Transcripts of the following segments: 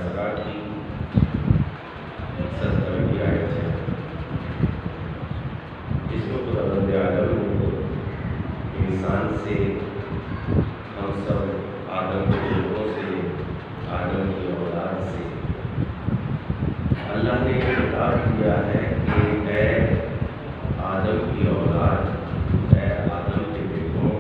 اسرا کی 70ویں آیت ہے، جس میں خداوند عالم نے انسان سے، ہم سب آدم کے لوگوں سے، آدم کی اولاد سے اللہ نے خطاب کیا ہے کہ اے آدم کی اولاد، اے آدم کے بیٹوں،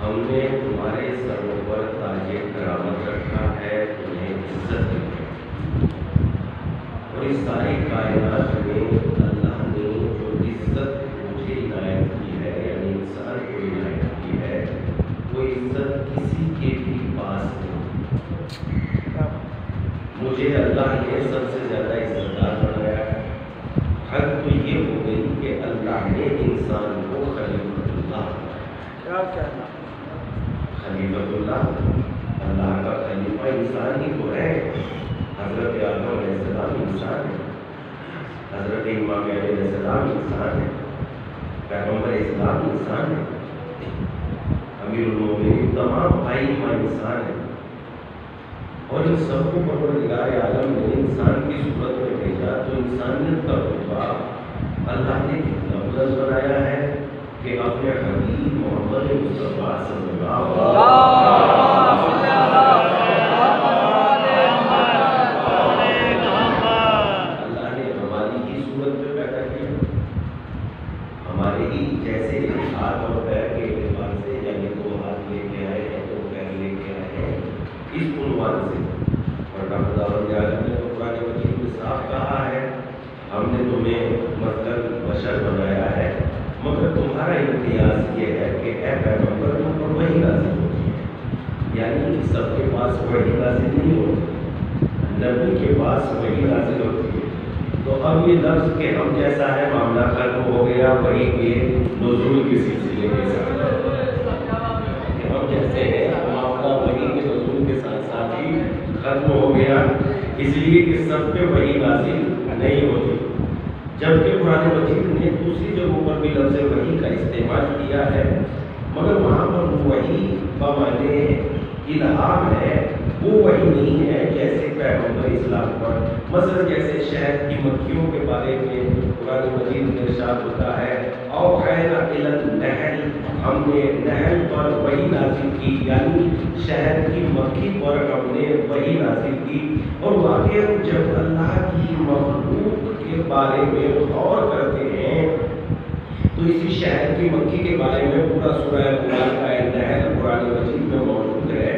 ہم نے تمہارے سروں پر تاج کرامت رکھا ہے، تمہیں عزت دی ہے، اور اس ساری کائنات میں اللہ نے جو عزت مجھے عنایت کی ہے، یعنی انسان کو عنایت کی ہے، وہ عزت کسی کے بھی پاس نہیں۔ مجھے اللہ نے سب سے زیادہ عزت دار بنایا ہے۔ حد تو یہ ہو گئی کہ اللہ نے انسان کو خلیفۃ اللہ، خلیفۃ اللہ، اللہ کا خلیفہ انسان ہی تو ہے۔ حضرت آدم علیہ السلام انسان ہے، حضرت امام علیہ السلام انسان ہے، پیغمبر اسلام انسان ہے، امیر المومنین تمام ائمہ انسان ہیں، اور ان سب کو پروردگار عالم نے انسان کی صورت میں بھیجا، تو انسانیت کا رتبہ اللہ نے کتنا بلند بنایا ہے کہ اپنے حبیب محمد مصطفیٰ صلی اللہ علیہ اللہ نے ہماری ہی صورت میں پیدا کیا، ہمارے ہی جیسے ہاتھ اور پیر کے اعتبار سے، یعنی 2 ہاتھ لے کے آئے ہیں، 2 پیر لے کے آئے ہیں، اس عنوان سے۔ ورنہ خداوند عالم نے تو قرآن مجید میں صاف کہا ہے، ہم نے تمہیں مثلاً بشر بنایا ہے، مگر تمہارا امتیاز یہ ہے کہ اے پیغمبر تم پر وحی نازل ہوتی ہے، یعنی سب کے پاس وحی نازل نہیں ہوتی، نبی کے پاس وحی نازل ہوتی ہے۔ تو اب یہ لفظ کہ ہم جیسا ہے معاملہ ختم ہو گیا وحی کے نزول کے سلسلے کے ساتھ، کہ ہم جیسے ہیں معاملہ وحی کے نزول کے ساتھ ساتھ ہی ختم ہو گیا، اس لیے کہ سب پہ وحی نازل نہیں ہوتی۔ جبکہ قرآن مجید نے دوسری جگہوں پر بھی لفظ وحی کا استعمال کیا ہے، مگر وہاں پر وحی بمعنی الہام ہے، وہ وحی نہیں ہے جیسے پیغمبر اسلام پر، مثلا جیسے شہد کی مکھیوں کے بارے میں قرآن مجید میں ارشاد ہوتا ہے، اوحینا الی النحل، ہم نے نحل پر وحی نازل کی، یعنی شہد کی مکھی پر ہم نے وحی نازل کی۔ اور واقعی جب اللہ کی مخلوق کے بارے میں غور کرتے ہیں تو اسی شہد کی مکھی کے بارے میں پورا سورہ مبارکہ نحل قرآن مجید میں موجود ہے۔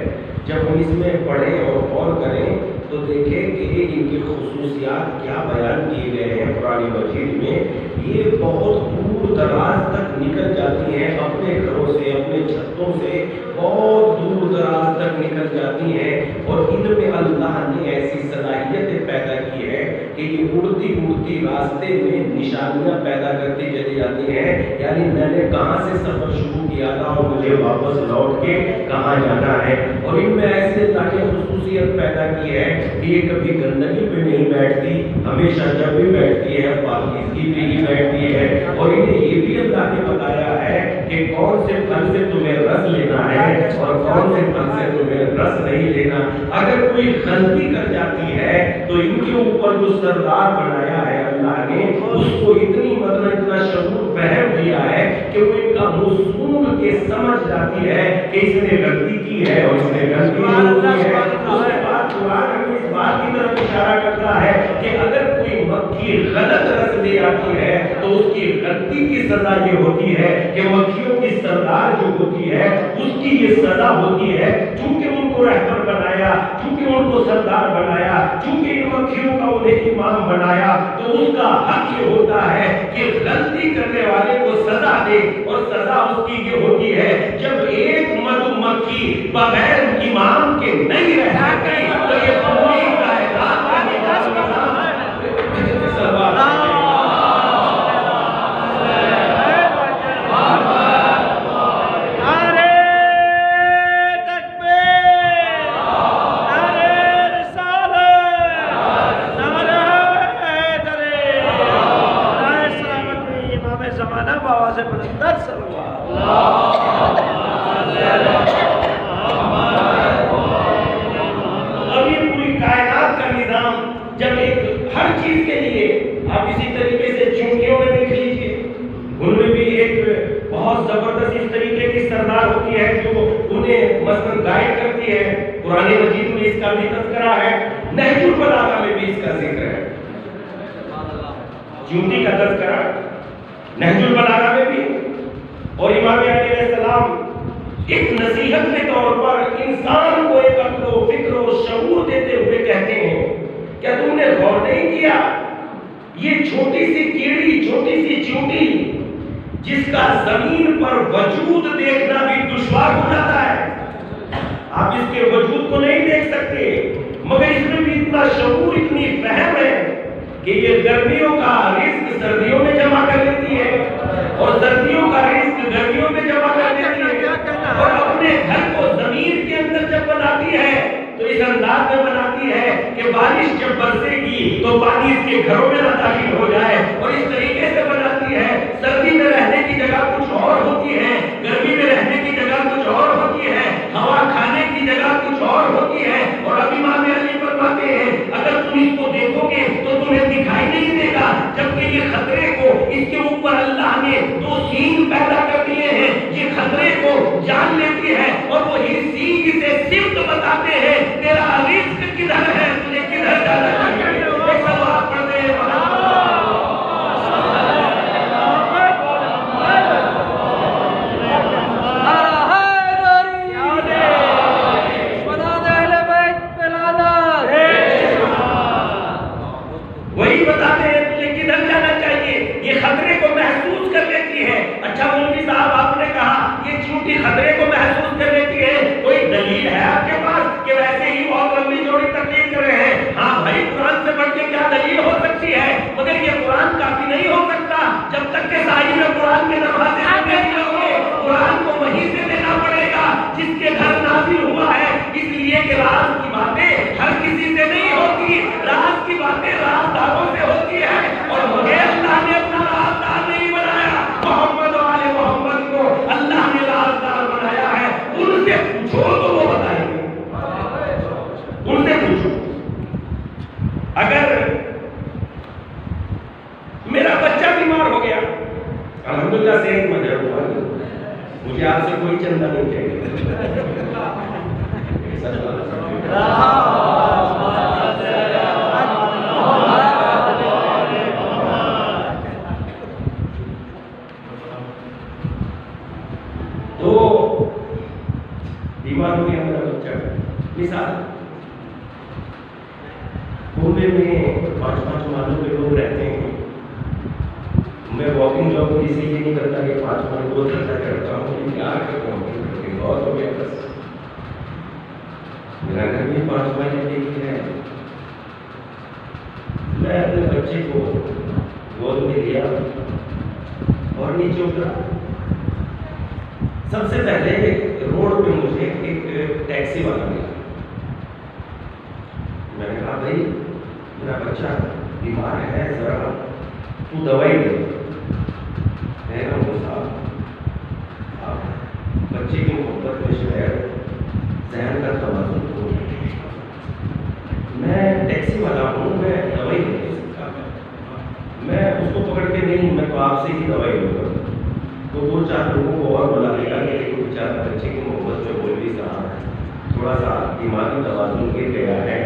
جب ہم اس میں پڑھیں اور غور کریں تو دیکھیں کہ ان کی خصوصیات کیا بیان کیے گئے ہیں قرآن مجید میں۔ یہ بہت دور دراز تک نکل جاتی ہیں، اپنے گھروں سے، اپنے چھتوں سے بہت دور دراز تک نکل جاتی ہیں، اور ان میں اللہ نے ایسی صلاحیتیں پیدا کی ہے کہ یہ اڑتی اڑتی راستے میں نشانیاں پیدا کرتی چلی جاتی ہیں، یعنی میں نے کہاں سے سفر شروع کیا تھا اور مجھے واپس لوٹ کے کہاں جانا ہے۔ اور ان میں ایسے اللہ نے خصوصیت پیدا کی ہے کہ یہ کبھی گندگی پہ نہیں بیٹھتی، ہمیشہ جب بھی بیٹھتی ہے پاکیزگی پہ ہی بیٹھتی ہے۔ اور انہیں یہ بھی اللہ نے بتایا ہے کہ کون سے پھل سے تمہیں رس لینا ہے اور کون سے پھل سے تمہیں رس نہیں لینا۔ اگر کوئی غلطی کر جاتی ہے تو ان کے اوپر جو سردار بنایا ہے اللہ نے، اس کو اتنا شعور فہم دیا ہے کہ وہ ان کا مصول کے سمجھ جاتی ہے کہ اس نے غلطی کی ہے اور اس نے غلطی نہیں کی ہے۔ اس کے بعد قرآن ہمیں اس بات کی طرف اشارہ کرتا ہے کہ اگر کوئی مکھی غلط رس لے آتی ہے تو اس کی غلطی کی سزا یہ ہوتی ہے کہ مکھیوں کی سردار جو ہوتی ہے اس کی یہ سزا ہوتی ہے، چونکہ ان کو رہبر بنایا، چونکہ ان کو سردار بنایا، چونکہ ان مکھیوں کا انہیں امام بنایا، تو اس کا حق یہ ہوتا ہے کہ غلطی کرنے والے کو سزا دے، اور سزا اس کی یہ ہوتی ہے جب ایک مدو مکھی بغیر امام کے نہیں رہ سکتی تو یہ پوری کائنات کا اللہ ہر چیز کے لیے. آپ اسی طریقے سے چونٹیوں میں دیکھ لیجیے، ان میں بھی ایک بہت زبردست اس طریقے کی سردار ہوتی ہے جو انہیں مثلا گائیڈ کرتی ہے. قرآن مجید میں اس کا بھی تذکرہ ہے، نہج البلاغہ میں بھی اس کا ذکر ہے، چونٹی کا تذکرہ نہج البلاغہ میں بھی. اور امام علیہ السلام ایک نصیحت کے طور پر انسان کو ایک عقل و فکر و شعور دیتے ہوئے کہتے ہیں، کیا تم نے غور نہیں کیا یہ چھوٹی سی کیڑی، چھوٹی سی چونٹی جس کا زمین پر وجود دیکھنا بھی دشوار ہو جاتا ہے، آپ اس کے وجود کو نہیں دیکھ سکتے، مگر اس میں بھی اتنا شعور، اتنی فہم ہے کہ یہ گرمیوں کا رزق سردیوں میں جمع کر لیتی ہے اور سردیوں کا رزق گرمیوں میں جمع کر لیتی ہے، اور اپنے گھر کو زمین کے اندر جب بناتی ہے تو اس انداز میں بناتی ہے کہ بارش جب برسے گی تو پانی اس کے گھروں میں نہ داخل ہو جائے، اور اس طریقے سے بناتی ہے. سردی میں رہنے کی جگہ کچھ اور ہوتی ہے، گرمی میں رہنے کی جگہ کچھ اور ہوتی ہے، ہوا کھانے کی جگہ کچھ اور ہوتی ہے. اور ابھی امام علی فرماتے ہیں اگر تم اس کو دیکھو گے تو تمہیں دکھائی نہیں دے گا، جبکہ یہ خطرے کو اس کے اوپر اللہ نے دو سینگ پیدا کر دیے ہیں، یہ خطرے کو جان لیتی ہے اور وہی سینگ سے صفت بتاتے ہیں تیرا رزق کدھر ہے، تجھے کدھر جانا چاہیے. ایک سوال پڑھ دے وہی بتاتے ہیں تجھے کدھر جانا چاہیے. یہ خطرے کو محسوس کر لیتی ہے. اچھا مولوی صاحب آپ نے کہا یہ چونٹی خطرے کو محسوس کر لیتی ہے، کوئی دلیل ہے آپ کے پاس کہ ویسے ہی بہت لمبی چوڑی تقریر کر رہے ہیں؟ ہاں بھائی قرآن سے بڑھ کے کیا دلیل ہو سکتی ہے، مگر یہ قرآن کافی نہیں ہو سکتا جب تک کہ صاحب قرآن کے نوازے نہیں ہوگے. قرآن کو وہیں سے لینا پڑے گا جس کے گھر نازل ہوا ہے، اس لیے کہ راز کی باتیں ہر کسی سے نہیں ہوتی، راز کی باتیں رازداروں سے ہوتی ہے، اور مجھے اللہ نے اپنا رازدار نہیں بنایا، محمد و آل محمد کو اللہ نے رازدار بنایا ہے. ان سے پوچھو تو وہ بتائیں گے، ان سے پوچھو. اگر میرا بچہ بیمار ہو گیا، الحمدللہ صحت مند ہے، مجھے آپ سے کوئی چندہ نہیں چاہیے، تو بیمار ہو گیا میرا بچہ. مثال بومبے میں 5 مالوں کے لوگ رہتے ہیں. میں واکنگ جاب کی سے یہ نہیں کرتا کہ 5 مال کو دھرتا کرتا ہوں، کیا کرتا ہوں بہت ہو گیا. بس میرا گھر بھی 5 مہینے کے ہے. میں اپنے بچے کو گود میں لیا اور نیچے اترا. سب سے پہلے روڈ پہ مجھے ایک ٹیکسی والا ملا. میں نے کہا بھائی میرا بچہ بیمار ہے، ذرا تو دوائی دے. بچے کی محبت میں شاید ذہن کا توازن ہو. میں ٹیکسی والا ہوں، میں دوائی نہیں دے سکتا، میں اس کو پکڑ کے نہیں، میں تو آپ سے ہی دوائی دوں گا. تو 2-4 لوگوں کو اور بلا دے گا کہ دیکھو بیچارہ بچے کی محبت میں مولوی صاحب تھوڑا سا دماغی توازن گر گیا ہے،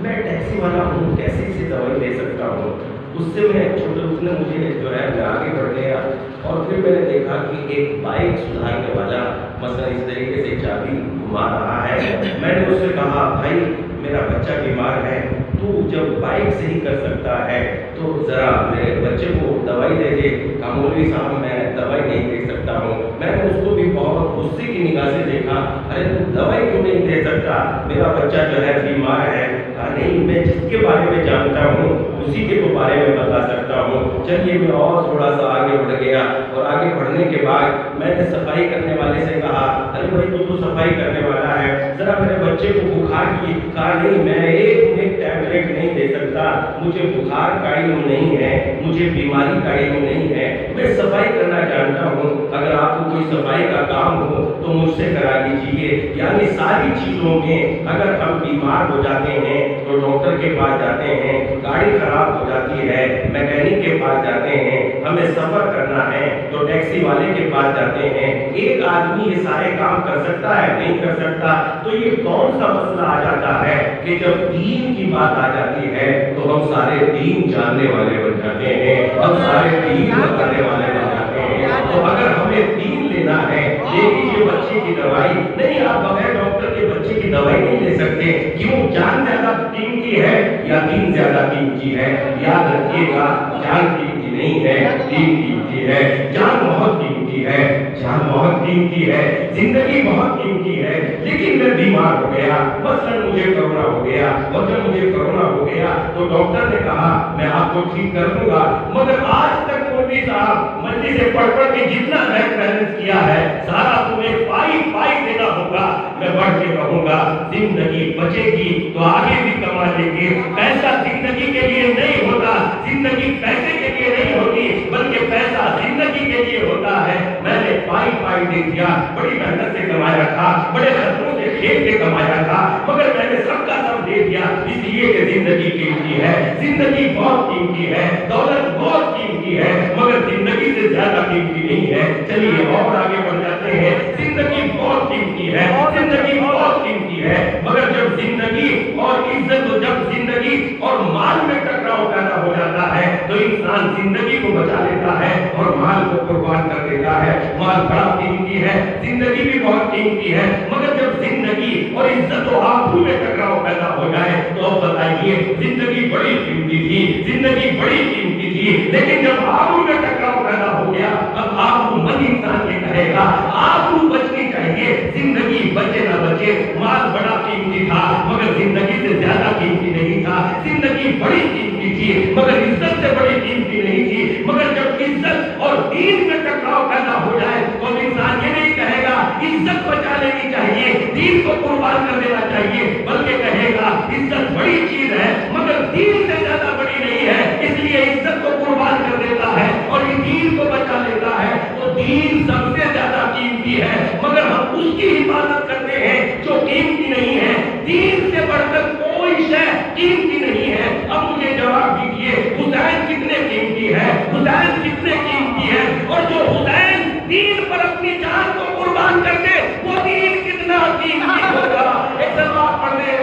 میں ٹیکسی والا ہوں، کیسے اسے دوائی دے سکتا ہوں. اس سے میں چھوٹے اس نے مجھے جو ہے میں آگے بڑھ گیا، اور پھر میں نے دیکھا کہ ایک بائک سدھارنے والا مثلا اس طریقے سے چابی گھما رہا ہے. میں نے اس سے کہا بھائی میرا بچہ بیمار ہے، تو جب بائک صحیح کر سکتا ہے تو ذرا میرے بچے کو دوائی دے دے. مولوی صاحب میں دوائی نہیں دے سکتا ہوں. میں نے اس کو بھی بہت غصے کی نگاہ سے دیکھا، ارے تو دوائی کیوں نہیں دے سکتا، میرا بچہ جو ہے بیمار ہے. کہا نہیں، میں جس کے بارے میں جانتا ہوں اسی کے تو بارے میں بتا سکتا ہوں. چلیے میں اور تھوڑا سا آگے بڑھ گیا، اور آگے بڑھنے کے بعد میں نے صفائی کرنے والے سے کہا ارے بھائی تو صفائی کرنے والا ہے، ذرا میرے بچے کو بخار کی. کہا نہیں میں ایک ٹیبلٹ نہیں دے سکتا، مجھے بخار کا علم نہیں ہے، مجھے بیماری کا علم نہیں ہے، میں صفائی کرنا جانتا ہوں. اگر آپ کو کوئی صفائی کا کام ہو تو مجھ سے کرا لیجیے. یعنی ساری چیزوں میں اگر ہم بیمار ہو جاتے ہیں تو ڈاکٹر کے پاس جاتے ہیں, گاڑی خراب ہو جاتی ہے میکینک کے پاس جاتے ہیں, ہمیں سفر کرنا ہے تو ٹیکسی والے کے پاس جاتے ہیں. ایک آدمی یہ سارے کام کر سکتا ہے؟ نہیں کر سکتا. تو یہ کون سا مسئلہ آ جاتا ہے کہ جب دین کی بات آ جاتی ہے تو ہم سارے دین جاننے والے بن جاتے ہیں, ہم سارے دین بتانے والے بن جاتے ہیں. تو اگر ہمیں دین لینا ہے, لے لیجیے بچے کی دوائی. نہیں, آپ بغیر ڈاکٹر کے بچے کی دوائی نہیں لے سکتے. کیوں؟ جان زیادہ قیمتی ہے یا دین زیادہ قیمتی ہے؟ یاد رکھیے گا, جان قیمتی نہیں ہے, دین قیمتی ہے. جان بہت قیمتی ہے, جان بہت قیمتی ہے, زندگی بہت قیمتی ہے. لیکن میں بیمار ہو گیا, مثلا مجھے کرونا ہو گیا, اور جب مجھے کرونا ہو گیا تو ڈاکٹر نے کہا میں آپ کو ٹھیک کر دوں گا, مگر آج تک مولوی صاحب مجلس سے پڑھ پڑھ کے جتنا بینک بیلنس کیا ہے سارا تمہیں پائی دینا ہوگا. میں بڑھ کے کہوں گا زندگی بچے گی تو آگے بھی کما لیں گے. پیسہ زندگی کے لیے نہیں ہوتا, زندگی پیسے کے لیے نہیں ہوتی, بلکہ پیسہ زندگی کے لیے ہوتا ہے. میں نے پائی دے دیا, بڑی محنت سے کمایا تھا, بڑے خطروں سے کھیل کے کمایا تھا, مگر میں نے سب کا سب دے دیا اس لیے کہ زندگی قیمتی ہے. زندگی بہت قیمتی ہے, دولت بہت قیمتی ہے, مگر زندگی سے زیادہ قیمتی نہیں ہے. چلیے اور آگے بڑھ جاتے ہیں. زندگی بہت قیمتی ہے, زندگی بہت قیمتی ہے, مگر جب زندگی اور عزت, جب زندگی اور مال میں ٹکراؤ پیدا ہو جاتا ہے تو انسان زندگی کو بچا لیتا ہے اور مال کو قربان کر دیتا ہے. مال بڑا قیمتی ہے, زندگی بھی بہت قیمتی ہے, مگر جب زندگی اور عزت و آبرو میں ٹکراؤ پیدا ہو جائے تو اب بتائیے, زندگی بڑی قیمتی تھی, زندگی بڑی قیمتی تھی, لیکن جب آبرو میں ٹکراؤ پیدا ہو گیا اب آبرو مند انسان یہ کہے گا آبرو بچنی چاہیے, زندگی بچے نہ بچے. مال بڑا قیمتی تھا مگر زندگی سے زیادہ قیمتی نہیں تھا. زندگی بڑی قیمتی تھی مگر عزت سے بڑی قیمتی نہیں تھی. مگر جب عزت اور دین میں ٹکراؤ پیدا ہو جائے تو انسان یہ نہیں کہے گا عزت بچا لینی چاہیے, دین کو قربان کر دینا چاہیے, بلکہ کہے گا عزت بڑی چیز ہے مگر دین سے زیادہ بڑی نہیں ہے, اس لیے عزت کو قربان کر دیتا ہے اور دین کو بچا لیتا ہے. تو دین سب سے زیادہ قیمتی ہے, مگر ہم اس کی حفاظت کرتے ہیں جو قیمتی نہیں ہے. دین سے بڑھ کر کوئی شے قیمتی نہیں ہے. اب مجھے جواب دیجیے, حسین کتنے قیمتی ہے, حسین کتنے قیمتی ہے, اور جو حسین دین پر اپنی جان کو قربان کر دے وہ دین کتنا قیمتی ہوگا. ایک سلوات پڑھ دیں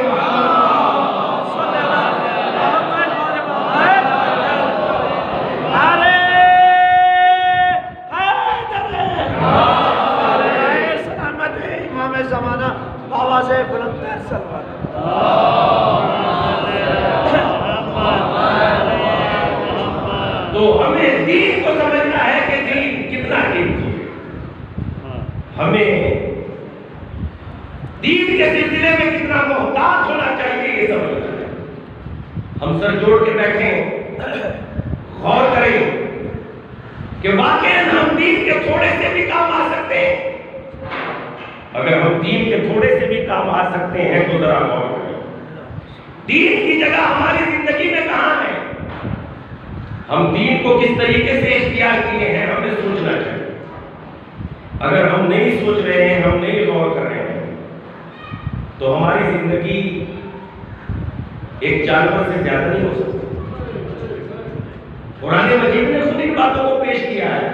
زمانہ آواز بلند ہے سلوات. تو ہمیں دین کو سمجھنا ہے کہ دین کتنا قیمتی ہے. ہمیں دین کے سلسلے میں کتنا محتاط ہونا چاہیے یہ سمجھنا ہے. ہم سر جوڑ کے بیٹھیں, غور کریں کہ واقعاً ہم دین کے تھوڑے سے بھی کام آ سکتے ہیں. اگر ہم دین کے تھوڑے سے بھی کام آ سکتے ہیں تو ذرا غور کریں دین کی جگہ ہماری زندگی میں کہاں ہے, ہم دین کو کس طریقے سے اختیار کیے ہیں, ہمیں سوچنا چاہیے. اگر ہم نہیں سوچ رہے ہیں, ہم نہیں غور کر رہے ہیں تو ہماری زندگی ایک جانور سے زیادہ نہیں ہو سکتی. قرآن مجید نے خود ان باتوں کو پیش کیا ہے.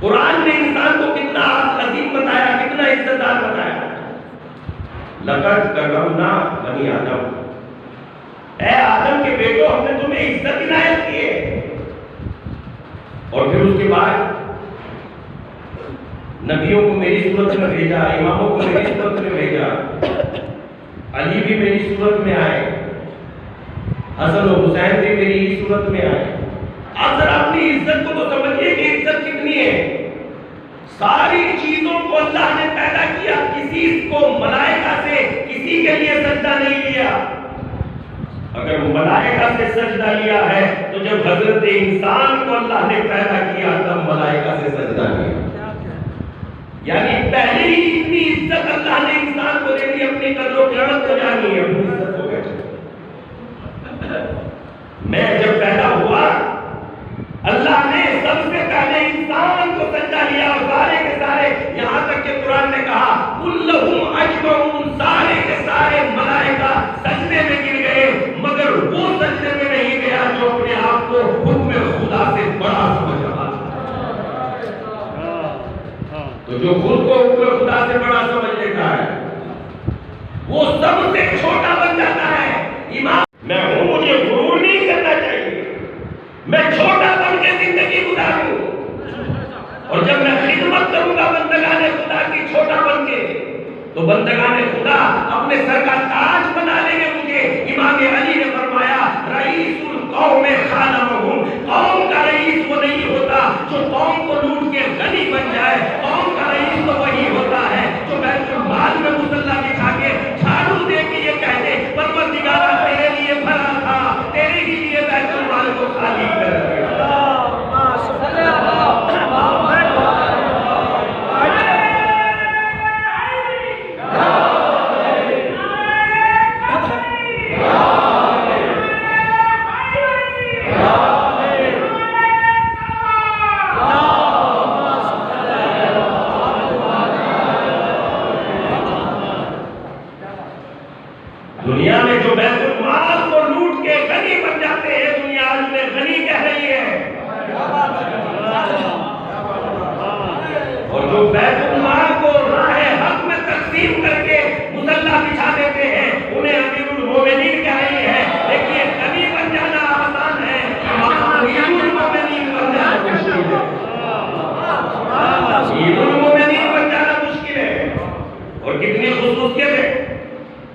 قرآن نے انسان کو کتنا عظیم بتایا, کتنا عزت دار بتایا. لقد کرمنا بنی آدم, اے آدم کے بیٹو ہم نے تمہیں عزت عنایت کی ہے. اور پھر اس کے بعد نبیوں کو میری صورت میں بھیجا, اماموں کو میری صورت میں بھیجا, علی بھی میری صورت میں آئے, حسن و حسین بھی میری صورت میں آئے. اب ذرا اپنی عزت کو تو سمجھیے کہ عزت کتنی ہے. ساری چیزوں کو اللہ نے پیدا کیا, کسی کو ملائکہ سے کسی کے لیے سجدہ نہیں لیا. اگر ملائکہ سے سجدہ لیا ہے تو جب حضرت انسان کو اللہ نے پیدا کیا تب ملائکہ سے سجدہ لیا. یعنی پہلے ہی اتنی عزت اللہ نے انسان کو دے دی, اپنی قدر و قیمت کو جانی ہے, اپنی عزت کو پہچانا. میں جب پیدا ہوا اللہ نے سب سے پہلے انسان کو سجدہ جو خود کو اوپر خدا سے بڑا سمجھ لیتا ہے وہ سب سے چھوٹا بن جاتا ہے. ایمان میں ہوں، مجھے غرور نہیں کرنا چاہیے. میں چھوٹا بن کے زندگی گزاروں، اور جب میں خدمت کروں گا بندگان خدا کی چھوٹا بن کے، تو بندگان خدا اپنے سر کا تاج بنا لیں گے مجھے. امام علی نے فرمایا رئیس القوم خادمہم، قوم کا رئیس وہ نہیں ہوتا جو قوم کو لوٹ کے غنی بن جائے. قوم کا رئیس تو وہی ہوتا ہے جو بیت المال میں مصلی بچھا کے جھاڑو دے کے یہ کہہ دے پروردگارا تیرے لیے بھرا تھا، تیرے ہی لیے بیت المال کو خالی کر دیا. دنیا میں جو بیت المال کو لوٹ کے غنی بن جاتے ہیں، دنیا آج میں غنی کہہ رہی ہے. اور جو بیت المال کو راہ حق میں تقسیم کر کے مصلی بچھا دیتے ہیں انہیں امیر المومنین کہہ رہی ہے. دیکھیے غنی بن جانا آسان ہے، امیر المومنین بن جانا مشکل ہے. امیر المومنین بن جانا مشکل ہے. اور کتنی خصوصیت ہے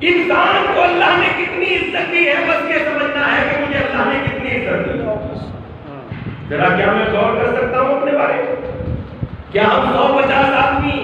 انسان کو اللہ نے کتنی عزت دی ہے، بس یہ سمجھنا ہے کہ مجھے اللہ نے کتنی عزت دی. ذرا کیا میں غور کر سکتا ہوں اپنے بارے میں؟ کیا ہم 150 آدمی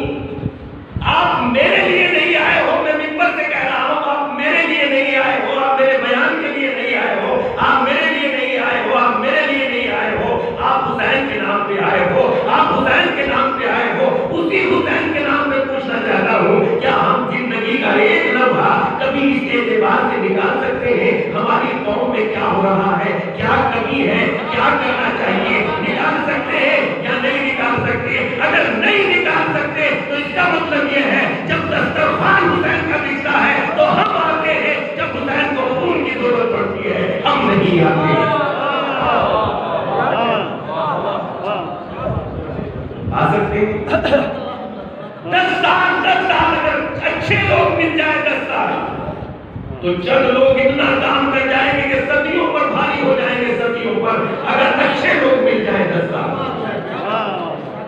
آپ میرے لیے نہیں آئے ہو، میں منبر سے کہہ رہا ہوں آپ میرے لیے نہیں آئے ہو، آپ میرے بیان کے لیے نہیں آئے ہو، آپ میرے لیے نہیں آئے ہو، آپ میرے لیے نہیں آئے ہو، آپ حسین کے نام پہ آئے ہو، آپ حسین کے نام پہ آئے ہو. اسی حسین کے نام پہ پوچھنا چاہتا ہوں کیا ہم زندگی کا ایک لمحہ کبھی اس اعتبار سے نکال سکتے ہیں ہماری قوم میں کیا ہو رہا ہے، کیا کمی ہے، کیا کرنا چاہیے؟ نکال سکتے ہیں یا نہیں نکال سکتے؟ اگر نہیں نکال سکتے تو اس کا مطلب یہ ہے جب دسترخوان حسین کا بچتا ہے تو ہم آتے ہیں، جب حسین کو خون کی ضرورت پڑتی ہے ہم نہیں آتے. آ سکتے ہیں 10 سال اگر اچھے لوگ مل جائے 10 سال تو چند لوگ اتنا کام کر جائیں گے کہ صدیوں پر بھاری ہو جائیں گے، صدیوں پر. اگر اچھے لوگ مل جائیں 10 سال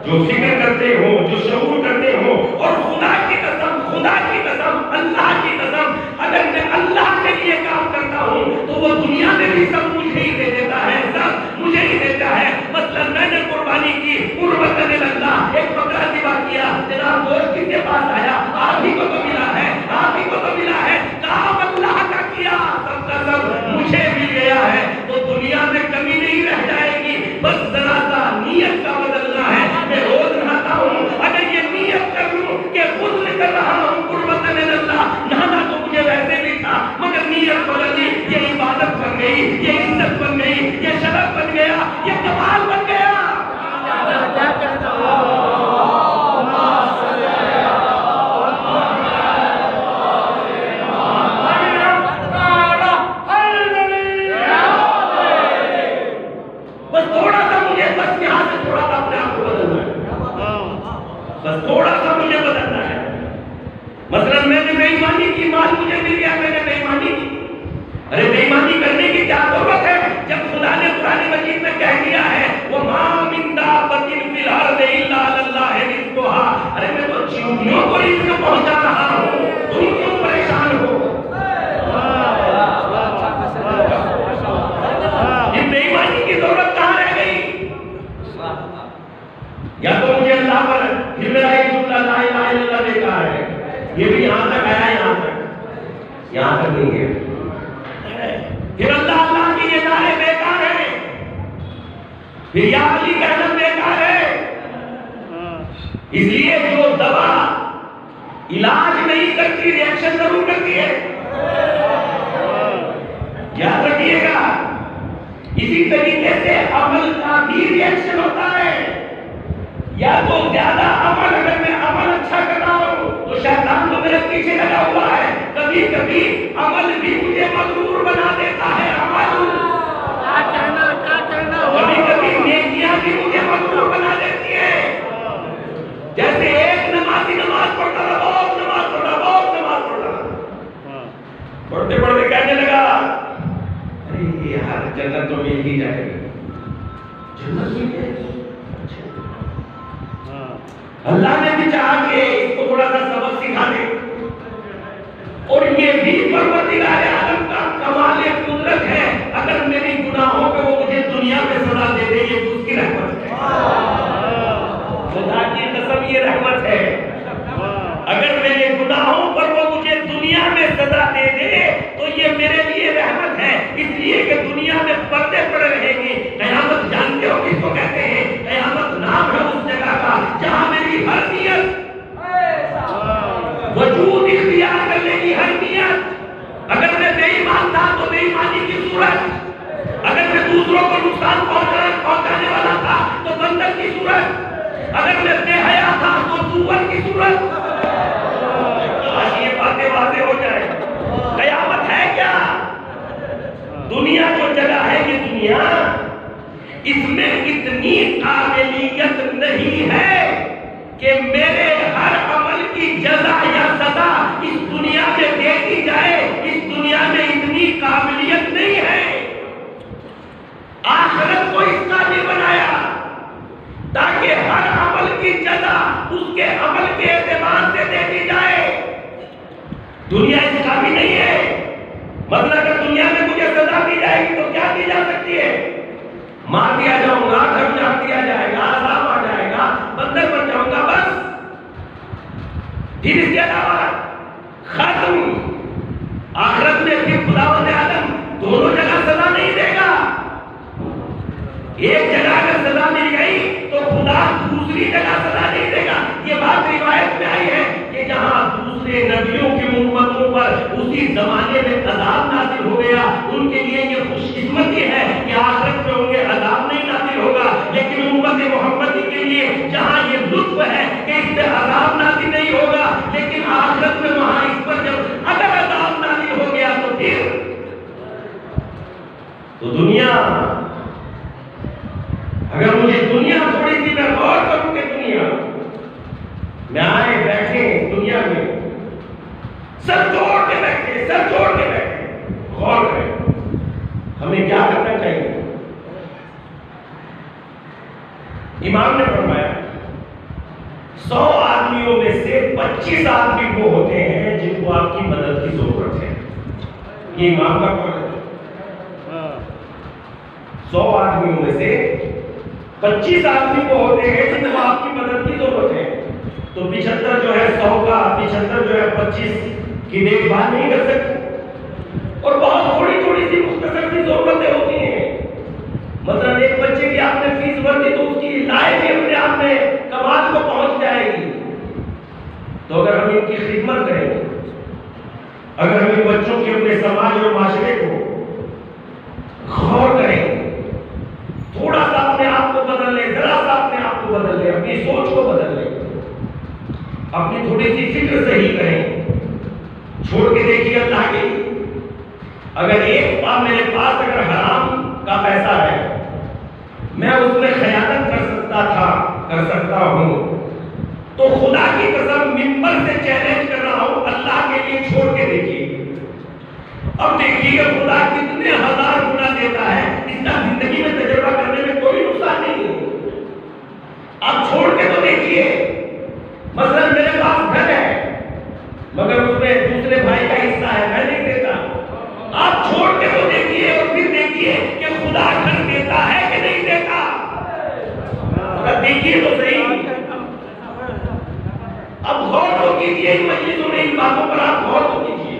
جو فکر کرتے ہوں، جو شعور کرتے ہوں، اور خدا کی قسم اللہ کی قسم اگر میں اللہ کے لیے کام کرتا ہوں تو وہ دنیا میں بھی سب مجھے ہی دے دیتا ہے، سب مجھے ہی دیتا ہے. مثلا میں نے قربانی کی قربتاً اللہ، ایک بکرا ذبح کیا، جناب گوشت کس کے پاس آیا؟ آپ ہی کو تو ملا ہے، آپ ہی کو تو ملا ہے. کام اللہ کا کیا، سب کا سب مجھے مل گیا ہے. تو دنیا میں کمی نہیں رہ جائے گی، بس ذرا سا نیت کا بدلنا ہے. میں روز نہاتا ہوں، اگر یہ نیت کر لوں کہ غسل کر رہا ہوں قربتاً اللہ، نہانا تو مجھے ویسے بھی تھا مگر نیت بدل لی، یہ عبادت بن گئی، یہ عزت بن گئی، یہ شرف بن گیا، یہ کمال بن گیا. کیا کہنا بس تھوڑا سا مجھے، بس یہاں سے تھوڑا سا اپنے آپ کو بدلنا ہے، بس تھوڑا سا مجھے بدلنا ہے. مثلا میں نے بے ایمانی کی، مال مجھے مل گیا، میں نے بے ایمانی کی. ارے بے ایمانی کرنے کی کیا ضرورت ہے جب خدا نے قرآن مجید میں کہہ دیا ہے وَمَا مِن دَابَّةٍ فِي الْأَرْضِ إِلَّا عَلَى اللَّهِ رِزْقُهَا. ارے میں تو چیونٹیوں کو رزق پہنچا رہا ہوں، تم کیوں پریشان ہو؟ یہ بے ایمانی کی ضرورت کہاں رہ گئی؟ یا تو مجھے اللہ پر پھر میرا ایک اللہ لا الہ الا اللہ دیکھا ہے، یہ بھی یہاں تک آیا، یہاں تک نہیں ہے. پھر اللہ کی یہ نعرے بیکار ہے، پھر یا علی کہنا بیکار ہے. اس لیے جو دوا علاج نہیں کرتی ریئیکشن ضرور کرتی ہے، یاد رکھیے گا. اسی طریقے سے عمل کا بھی ریئیکشن ہوتا ہے. یا تو زیادہ عمل، اگر میں عمل اچھا کر رہا ہوں تو شیطان تو میرے پیچھے لگا ہوا ہے. کبھی کبھی عمل بھی مجھے مغرور بنا دیتا ہے. عمل کبھی کبھی نیکیاں بھی مجھے مغرور بنا دیتی ہے. جیسے ایک پڑھتے پڑھتے کہنے لگا ارے یار جنت تو مل ہی جائے گی، جنت مل جائے گی۔ اللہ نے بھی چاہا کہ اس کو تھوڑا سا سبق سکھا دے، اور یہ بھی پروردگار عالم کا کمال قدرت ہے، اگر میری گناہوں پہ وہ مجھے دنیا میں سزا دے دے یہ اس کی رحمت ہے۔ خدا کی قسم یہ رحمت ہے، اگر میرے گناہوں پر وہ مجھے دنیا میں سزا دے دے تو یہ میرے لیے رحمت ہے، اس لیے کہ دنیا میں پردے پڑے رہیں گے۔ قیامت جانتے ہو کس کو کہتے ہیں؟ قیامت نام ہے اس جگہ کا جہاں میری ہر نیت وجود اختیار کر لے گی، ہر نیت۔ اگر میں بے ایمان تھا تو بے ایمانی کی صورت، اگر میں دوسروں کو نقصان پہنچانے والا تھا تو بندر کی صورت، اگر میں بے حیا تھا تو سور کی صورت۔ آج یہ باتیں واضح ہو جائے، قیامت ہے کیا؟ دنیا جو جگہ ہے یہ دنیا، اس میں اتنی قابلیت نہیں ہے کہ میرے ہر عمل کی جزا یا سزا اس دنیا میں دے دی جائے، اس دنیا میں اتنی قابلیت نہیں ہے۔ آخرت کو اس کا بھی بنایا تاکہ ہر عمل کی جزا اس کے عمل کے اعتبار سے دے دی جائے۔ دنیا اس کا بھی نہیں ہے، مطلب اگر دنیا میں مجھے سزا دی جائے گی تو کیا دی جا سکتی ہے؟ مار دیا جاؤں گا، گھر جان دیا جائے گا، عذاب آ جائے گا، بندر بن جاؤں گا، بس۔ پھر اس کے علاوہ ختم۔ آخرت میں پھر خداوند عالم دونوں جگہ سزا نہیں دے گا۔ ایک جگہ اگر سزا مل گئی تو خدا دوسری جگہ سزا نہیں دے گا۔ یہ بات روایت میں آئی ہے کہ جہاں دوسرے نبیوں کی امتوں پر اسی زمانے میں عذاب نازل ہو گیا، ان کے لیے یہ خوش قسمتی ہے کہ آخرت میں ان کے عذاب نہیں نازل ہوگا، لیکن امت محمدی کے لیے جہاں یہ لطف ہے کہ اس پہ عذاب نازل نہیں ہوگا، لیکن آخرت میں وہاں اس پر جب اگر عذاب نازل ہو گیا تو پھر تو دنیا، اگر مجھے دنیا تھوڑی سی میں غور کروں کہ دنیا میں آئے بیٹھے دنیا میں سر جوڑ کے بیٹھے، سر جوڑ کے بیٹھے، غور کریں ہمیں کیا کرنا چاہیے۔ امام نے فرمایا 100 آدمیوں میں سے 25 آدمی وہ ہوتے ہیں جن کو آپ کی مدد کی ضرورت ہے۔ یہ امام کا قول ہے۔ 100 آدمیوں میں سے 25 آدمی وہ ہوتے ہیں جن کو آپ کی مدد کی ضرورت ہے۔ تو 75 جو ہے 100 کا 75 جو ہے 25 کی دیکھ بھال نہیں کر سکتے، اور بہت تھوڑی تھوڑی سی مختصر سی ضرورتیں ہوتی ہیں۔ مثلا ایک بچے کی آپ نے فیس بھر دی تو اس کی لائف ہی اپنے آپ میں کمال کو پہنچ جائے گی۔ تو اگر ہم ان کی خدمت کریں گے، اگر ہم ان بچوں کے اپنے سماج اور معاشرے کو غور کریں گے، تھوڑا سا اپنے آپ کو بدل لیں، ذرا سا اپنے آپ کو بدل لیں، اپنی سوچ کو بدل لیں، اپنی تھوڑی سی فکر صحیح کریں، چھوڑ کے دیکھیے اللہ کے لیے۔ اگر ایک بار میرے پاس اگر حرام کا پیسہ ہے، میں اس میں خیانت کر سکتا تھا، کر سکتا ہوں، تو خدا کی قسم ممبر سے چیلنج کر رہا ہوں، اللہ کے لیے چھوڑ کے دیکھیے۔ اب دیکھیے خدا کتنے ہزار گنا دیتا ہے، اس کا زندگی میں تجربہ کرنے میں کوئی نقصان نہیں ہے۔ آپ چھوڑ کے تو دیکھیے، مثلا میرے پاس گھر ہے مگر اس میں دوسرے بھائی کا حصہ ہے، میں نہیں دیتا۔ آپ چھوڑ کے تو دیکھیے اور پھر دیکھیے کہ خدا گھر دیتا ہے کہ نہیں دیتا۔ دیکھیے تو صحیح، اب غور تو کیجیے ان مجلسوں میں، ان باتوں پر آپ غور تو کیجیے۔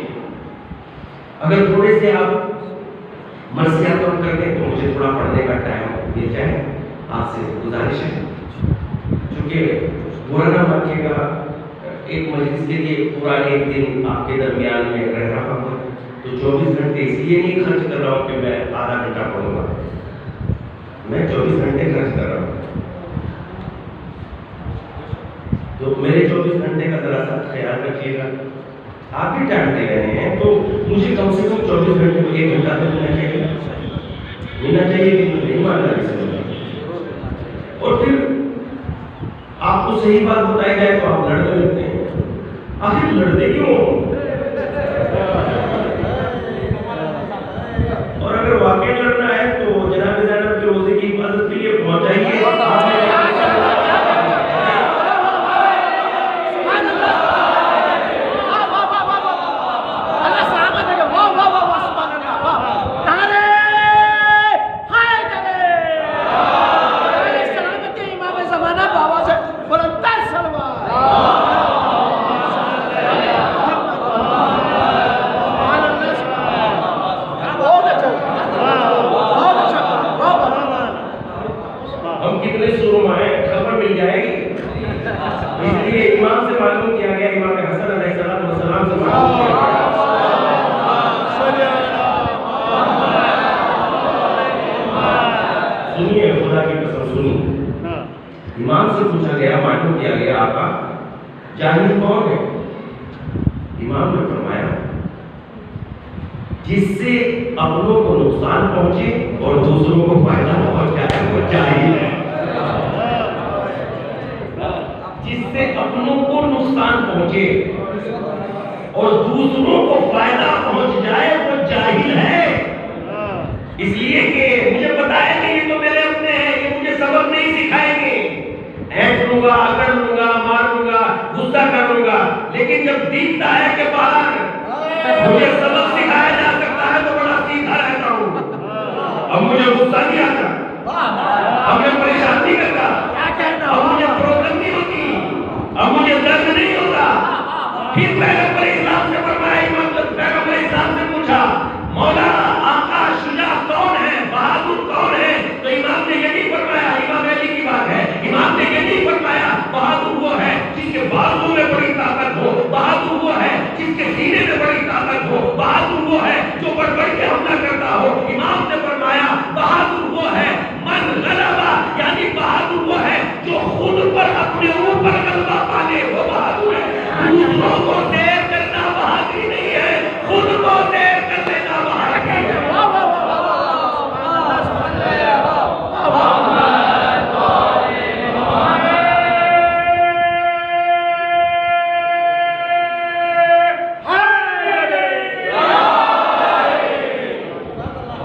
اگر تھوڑے سے آپ مرثیات کم کر دیں تو مجھے تھوڑا پڑھنے کا ٹائم مل جائے، آپ سے گزارش ہے، کیونکہ برا نہ مانیے گا، ایک مجلس کے لیے پورا ایک دن آپ کے درمیان میں رہ رہا ہوں، تو 24 گھنٹے اس لیے نہیں خرچ کر رہا ہوں کہ میں آدھا گھنٹہ پڑھوں گا، میں 24 گھنٹے خرچ کر رہا ہوں۔ تو میرے 24 گھنٹے کا ذرا سا خیال رکھیے گا۔ آپ بھی ٹائم دے رہے ہیں تو مجھے کم سے کم 24 گھنٹے کو 1 گھنٹہ تو ملنا چاہیے، ملنا چاہیے کہ نہیں ماننا سے۔ اور پھر آپ کو صحیح بات بتائی جائے تو آپ لڑنے لگتے ہیں، آخر لڑتے کیوں؟ سنی. امام سے پوچھا گیا، معلوم کیا گیا آقا جاہل کون ہے؟ امام نے فرمایا جس سے اپنوں کو نقصان پہنچے اور دوسروں کو فائدہ پہنچ جائے وہ جاہل ہے. جس سے اپنوں کو نقصان پہنچے اور دوسروں کو فائدہ پہنچ جائے وہ جاہل ہے. اس لیے کہ مجھے پتا ہے کہ یہ تو میرے اپنے ہیں، یہ مجھے سبق نہیں سکھائیں گے. اینٹ لوں گا، اکڑ لوں گا، ماروں گا، غصہ کر لوں گا، لیکن جب دیکھتا ہے کہ باہر مجھے سبق سکھایا جا سکتا ہے تو بڑا سیدھا رہتا ہوں. اب مجھے غصہ نہیں آتا، اب میں پریشان نہیں کرتا، اب مجھے پرابلم نہیں ہوتی، اب مجھے درد نہیں ہوتا. پھر پیغمبر اسلام سے فرمایا، پیغمبر اسلام سے پوچھا مولا آقا شجاع کون ہے، بہادر کون ہے؟ تو امام نے یہ نہیں فرمایا، امام علی کی بات ہے، امام نے یہ نہیں فرمایا بہادر وہ ہے جس کے بازو میں بڑی طاقت ہو، بہادر وہ ہے جس کے سینے میں بڑی طاقت ہو، بہادر وہ ہے جو بڑھ بڑھ کے حملہ کرتا ہو. امام نے فرمایا بہادر وہ ہے من غلبہ، یعنی بہادر وہ ہے جو خود پر اپنے اوپر غلبہ پانے، وہ بہادر ہے. دوسروں کو دیر کرنا بہادری نہیں ہے، خود کو دیر کر لینا بہادری ہے.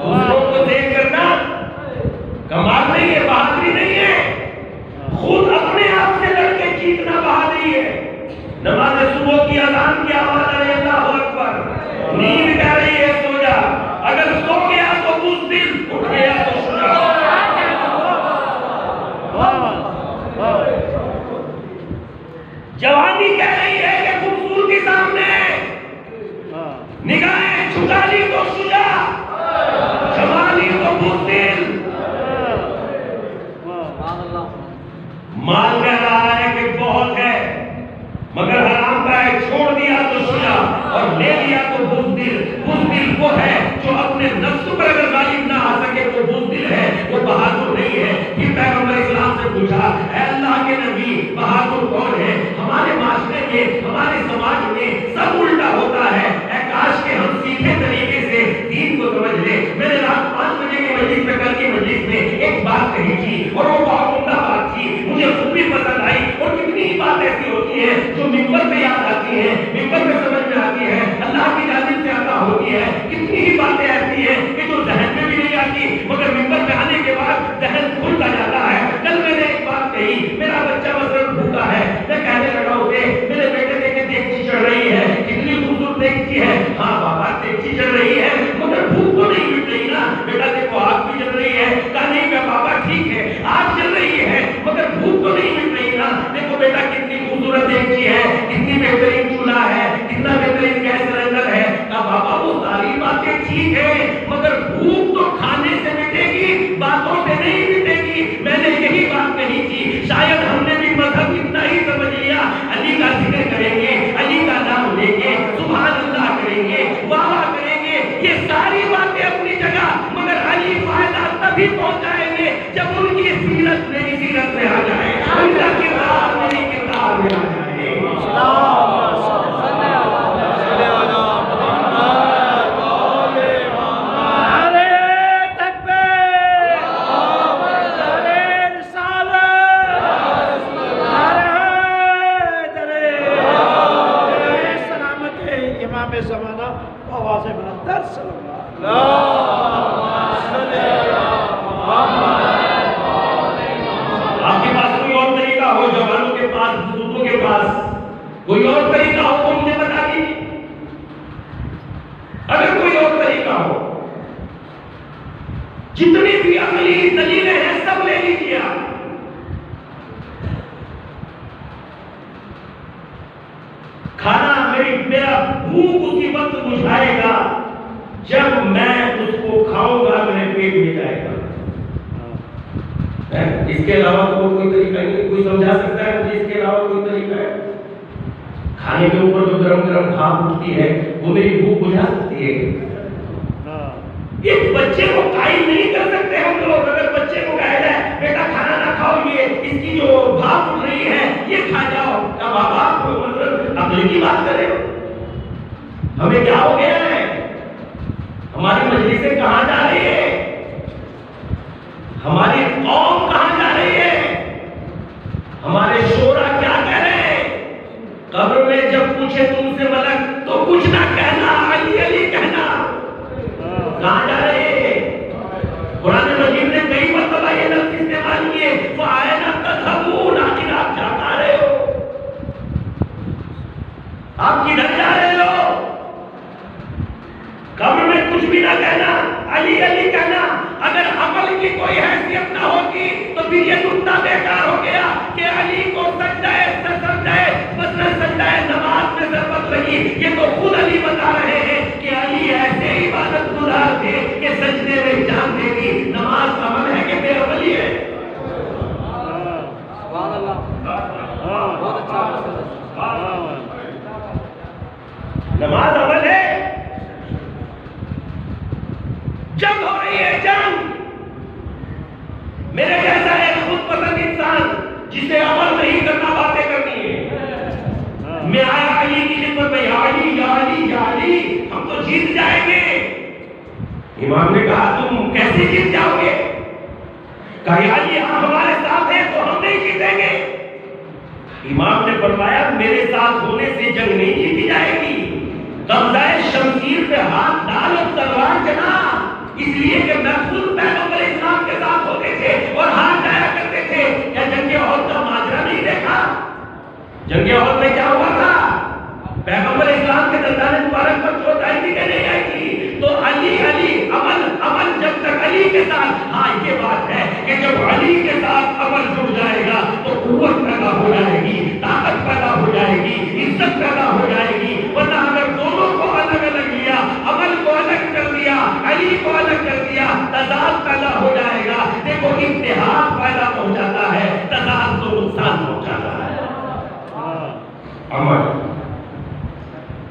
دوسروں کو دیر کرنا کمال نہیں ہے، بہادری نہیں ہے. خود اپنے آپ سے لڑ کے جیتنا بہادری ہے. نماز صبح کی اذان کی آواز آئی، اللہ اکبر، نیند کہہ رہی ہے سو جا، اگر سو گیا تو بزدل، اٹھ گیا تو شجاع. جوانی کہہ رہی ہے کہ خوبصورتی سامنے، نگاہیں جھکا لی تو شجاع، جوانی تو بزدل. مال کہہ رہا ہے کہ بہت ہے مگر حرام کا ہے، چھوڑ دیا تو شجاع اور لے لیا تو بزدل. بزدل وہ ہے جو اپنے نفس پر اگر غالب نہ آ سکے تو بزدل ہے، وہ بہادر نہیں ہے. پھر پیغمبر اسلام سے پوچھا اے اللہ کے نبی بہادر کون ہے؟ ہمارے معاشرے میں، ہمارے سماج میں سب الٹا ہوتا ہے. اے کاش کہ ہم سیدھے طریقے سے دین کو سمجھ لیں. میں نے رات 5 بجے کی مجلس میں، کل کی مجلس میں ایک بات کہی تھی اور وہ بہت عمدہ بات تھی، مجھے خود بھی پسند آئی. اور کتنی ہی بات ایسی ہوتی ہے جو ممبر پہ یاد آتی ہے، ممبر پہ سمجھ میں آتی ہے، اللہ کی جانب سے عطا ہوتی ہے. کتنی ہی باتیں ایسی ہیں کہ جو ذہن میں بھی نہیں آتی مگر ممبر پہ آنے کے بعد ذہن کھلتا جاتا ہے. کل میں نے ایک بات کہی، میرا بچہ مثلاً بھوکا ہے، میں کہنے لگا اسے میرے بیٹے دیکھے دیگچی چڑھ رہی ہے، کتنی خوبصورت دیگچی ہے. ہاں بابا دیگچی چڑھ رہی ہے مگر بھوک تو نہیں مٹ رہی نا. بیٹا دیکھو آگ بھی چل رہی ہے. کہا نہیں میں بابا ٹھیک ہے آگ چل رہی ہے مگر بھوک تو نہیں مٹ رہی نا. دیکھو بیٹا کتنی خوبصورت دیگچی ہے، کتنی بہترین چولہا ہے، کتنا بہترین گیس سلنڈر ہے. کہا بابا وہ ساری باتیں ٹھیک ہے مگر بھوک تو کھانے سے مٹے گی، باتوں سے نہیں مٹے گی. میں نے یہی بات کہی تھی. شاید ہم نے بھی مذہب اتنا ہی سمجھ لیا، علی کا ذکر کریں گے، علی کا نام لیں گے، سبحان اللہ کریں گے، واہ واہ کریں گے، یہ ساری باتیں اپنی جگہ، مگر علی فائدہ تبھی پہنچائیں گے جب ان کی سیرت میری سیرت میں آ جائے، ان کا کردار میری کردار میں آ جائے. زمانہ آواز بلندر صلی اللہ آپ کے پاس کوئی اور طریقہ ہو، جوانوں کے پاس، بزرگوں کے پاس کوئی اور طریقہ ہو تو مجھے بتا دیجیے. اگر کوئی اور طریقہ ہو، جتنی بھی عقلی دلیلیں ہیں سب لے لیجیے. کھانا میرا بھوک اسی وقت بجھائے گا جب میں اس کو کھاؤں گا، میرے پیٹ میں جائے گا. اس کے علاوہ کوئی طریقہ نہیں. کوئی سمجھا سکتا ہے مجھے اس کے علاوہ کوئی طریقہ ہے؟ کھانے کے اوپر جو گرم گرم بھاپ اٹھتی ہے وہ میری بھوک بجھا سکتی ہے. ایک بچے کو قائل نہیں کر سکتے ہم لوگ. اگر بچے کو کہا جائے بیٹا کھانا نہ جو بھاپ اٹھ رہی ہے یہ کھا جاؤ. اب آپ مطلب عقل کی بات کر رہے ہو. ہمیں کیا ہو گیا ہے؟ ہماری مجلسیں کہاں جا رہی ہے؟ ہماری قوم کہاں جا رہی ہے؟ ہمارے شورا کیا کہہ رہے ہیں؟ قبر میں جب پوچھے تم سے ملک تو کچھ نہ کہنا، علی علی کہنا. کہاں جا رہے ہیں؟ قرآن مجید نے کئی مرتبہ یہ لفظ استعمال کیے، فَأَيْنَ تَذْهَبُونَ. آخر آپ جا رہے ہو؟ آپ کدھر جا رہے ہو؟ قبر میں کچھ بھی نہ کہنا، علی علی کہنا. اگر عمل کی کوئی حیثیت نہ ہوگی تو پھر یہ نقطہ بیکار ہو گیا کہ علی کو سجدہ نماز میں ضرورت لگی. یہ تو خود علی بتا رہے ہیں کہ علی ایسے عبادت گزار تھے کہ سجدے میں جان دے گی. نماز عمل ہے کہ بے عملی ہے؟ نماز عمل ہے. جنگ ہو رہی ہے، جنگ. میرے جیسا ایک خود پسند انسان جسے عمل نہیں کرنا باتیں کرنی ہے، میں آیا علی کی خدمت میں، یا علی یا علی یا علی، ہم تو جیت جائیں گے. امام نے کہا تم کیسے جیت جاؤ گے؟ کہا یا علی آپ ہمارے ساتھ ہیں تو ہم نہیں جیتیں گے. امام نے فرمایا میرے ساتھ ہونے سے جنگ نہیں جیتی جائے گی. قبضہ شمشیر پہ ہاتھ ڈال اور تلوار چلا، اس لیے کہ محفوظ پیغمبر اسلام کے ساتھ ہوتے تھے اور ہاتھ ڈایا کرتے تھے. کیا جنگ احد کا ماجرا نہیں دیکھا؟ جنگ احد میں کیا ہوا تھا؟ پیغمبر اسلام کے دندان مبارک پر چوٹ آئی تھی کہ نہیں آئی تھی؟ تو علی علی عمل عمل جب تک علی کے ساتھ. ہاں یہ بات ہے کہ جب علی کے ساتھ عمل جڑ جائے گا تو قوت پیدا ہو جائے گی، طاقت پیدا ہو جائے گی، عزت پیدا ہو جائے گی. ورنہ اگر دونوں کو الگ الگ لیا، عمل کو الگ کر دیا، علی کو الگ کر دیا، تضاد پیدا ہو جائے گا. دیکھو اتحاد پیدا پہنچاتا ہے، تضاد تو نقصان پہنچاتا ہے. عمل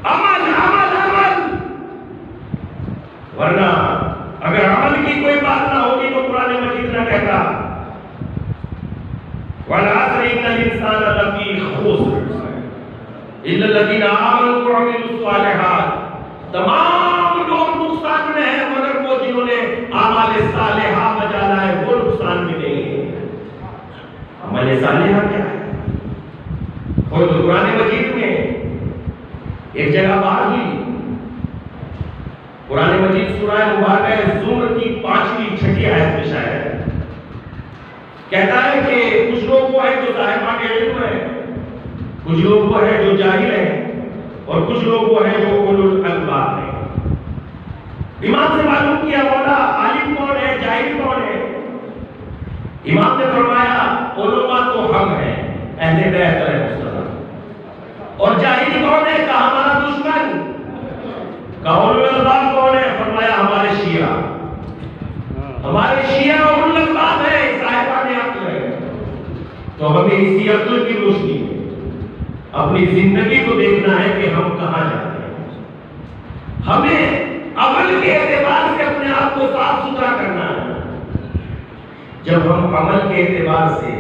عمل عمل عمل. ورنہ اگر عمل کی کوئی بات نہ ہوگی تو قرآن مجید نہ کہتا وَالْعَصْرِ إِنَّ الْإِنسَانَ لَفِي خُسْرٍ إِلَّا الَّذِينَ آمَنُوا وَعَمِلُوا الصَّالِحَاتِ. تمام لوگ نقصان میں ہیں مگر وہ جنہوں نے اعمال صالحہ بجا لائے وہ نقصان میں نہیں ہے. عمل صالحہ کیا ہے؟ خود قرآن مجید میں ایک جگہ بات ہوئی. قرآن مجید سورہ مبارکہ زمر کی 5ویں 6 آیت میں شاید کہتا ہے کہ کچھ لوگ وہ ہیں جو صاحبان علم ہیں، کچھ لوگ وہ ہیں جو جاہل ہیں، اور کچھ لوگ وہ ہیں جو اولو الالباب ہیں. امام سے معلوم کیا مولا عالم کون ہے، جاہل کون ہے؟ امام نے فرمایا علماء تو ہم ہیں، اہل بیت علیہ السلام. اور جاہل کون ہے؟ کہا ہمارا دشمن. کہا اولو الالباب کون ہے؟ فرمایا ہمارے شیعہ. ہمارے شیعہ اولو الالباب ہے، صاحبان عقل ہے. تو ہمیں اسی عقل کی روشنی میں اپنی زندگی کو دیکھنا ہے کہ ہم کہاں جاتے ہیں. ہمیں عمل کے اعتبار سے اپنے آپ کو صاف ستھرا کرنا ہے. جب ہم عمل کے اعتبار سے